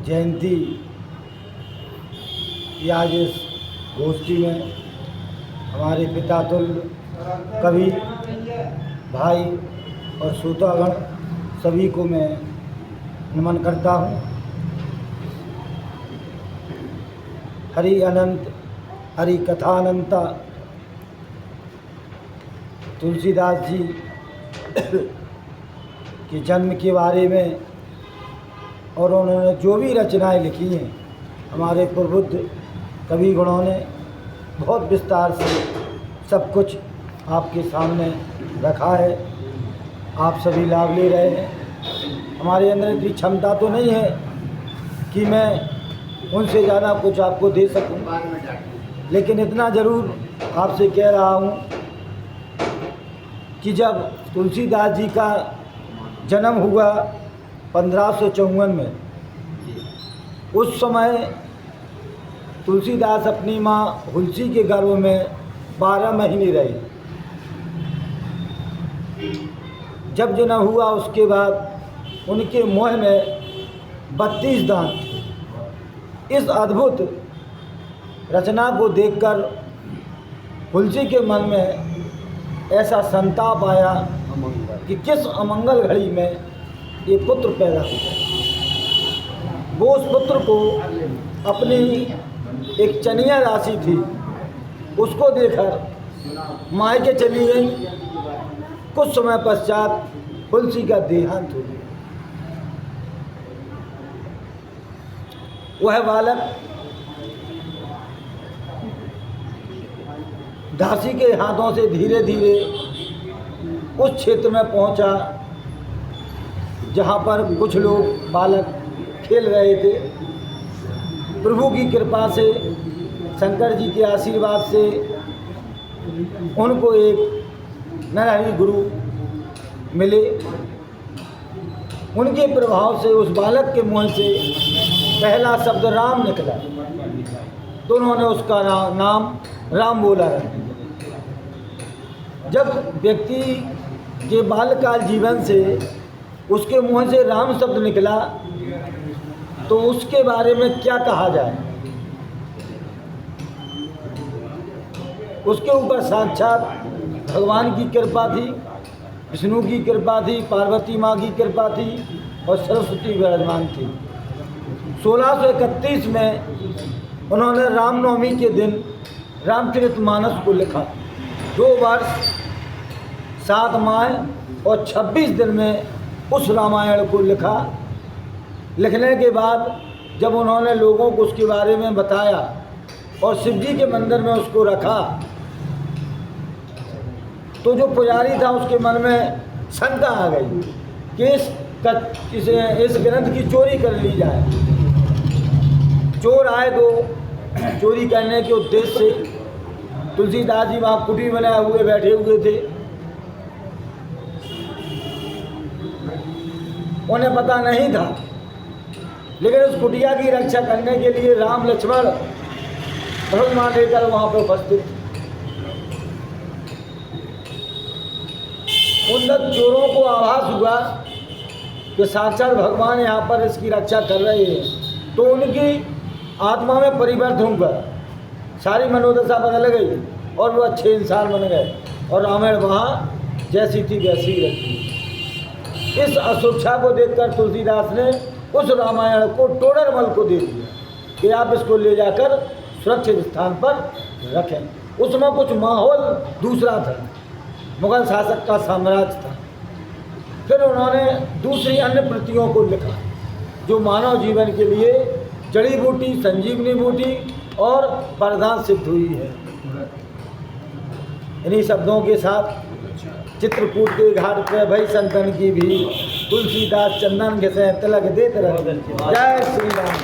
जयंती की आज इस गोष्ठी में हमारे पितातुल्य कवि भाई और श्रोतागण सभी को मैं नमन करता हूँ। हरि अनंत हरि कथानंता तुलसीदास जी के जन्म के बारे में और उन्होंने जो भी रचनाएं लिखी हैं हमारे प्रबुद्ध कवि गणों ने बहुत विस्तार से सब कुछ आपके सामने रखा है। आप सभी लाभ ले रहे हैं। हमारे अंदर इतनी क्षमता तो नहीं है कि मैं उनसे ज़्यादा कुछ आपको दे सकूं, लेकिन इतना ज़रूर आपसे कह रहा हूं कि जब तुलसीदास जी का जन्म हुआ 1554 में, उस समय तुलसीदास अपनी माँ हुलसी के गर्भ में 12 महीने रहे। जब जन्म हुआ उसके बाद उनके मुँह में 32 दांत थे। इस अद्भुत रचना को देखकर हुलसी के मन में ऐसा संताप आया कि किस अमंगल घड़ी में ये पुत्र पैदा हुआ। वो उस पुत्र को अपनी एक चनिया राशि थी उसको देकर मायके चली गई। कुछ समय पश्चात तुलसी का देहांत हो गया। वह बालक दासी के हाथों से धीरे धीरे उस क्षेत्र में पहुंचा जहां पर कुछ लोग बालक खेल रहे थे। प्रभु की कृपा से, शंकर जी के आशीर्वाद से उनको एक नरहरि गुरु मिले। उनके प्रभाव से उस बालक के मुंह से पहला शब्द राम निकला, तो उन्होंने उसका नाम राम बोला रख दिया। जब व्यक्ति के बालकाल जीवन से उसके मुंह से राम शब्द निकला तो उसके बारे में क्या कहा जाए। उसके ऊपर साक्षात भगवान की कृपा थी, विष्णु की कृपा थी, पार्वती माँ की कृपा थी और सरस्वती विराजमान थी। 1631 में उन्होंने रामनवमी के दिन रामचरितमानस को लिखा। 2 वर्ष 7 माह और 26 दिन में उस रामायण को लिखा। लिखने के बाद जब उन्होंने लोगों को उसके बारे में बताया और शिव जी के मंदिर में उसको रखा, तो जो पुजारी था उसके मन में शंका आ गई कि इस ग्रंथ की चोरी कर ली जाए। चोर आए तो चोरी करने के उद्देश्य से तुलसीदास जी वहाँ कुटी बनाए हुए बैठे हुए थे। उन्हें पता नहीं था, लेकिन उस कुटिया की रक्षा करने के लिए राम लक्ष्मण धनुष लेकर वहाँ पर उपस्थित थे। उन चोरों को आभास हुआ कि साक्षात भगवान यहाँ पर इसकी रक्षा कर रहे हैं, तो उनकी आत्मा में परिवर्तन हुआ, सारी मनोदशा बदल गई और वो अच्छे इंसान बन गए और रामायण वहाँ जैसी थी वैसी रखी। इस अशिक्षा को देखकर तुलसीदास ने उस रामायण को टोडरमल को दे दिया कि आप इसको ले जाकर सुरक्षित स्थान पर रखें। उसमें कुछ माहौल दूसरा था, मुगल शासक का साम्राज्य था। फिर उन्होंने दूसरी अन्य प्रतियों को लिखा जो मानव जीवन के लिए जड़ी बूटी, संजीवनी बूटी और वरदान सिद्ध हुई है। इन्हीं शब्दों के साथ चित्रकूट के घाट पे भई संतन की भी तुलसीदास चंदन घिसे तिलक देत रहे। जय श्री राम।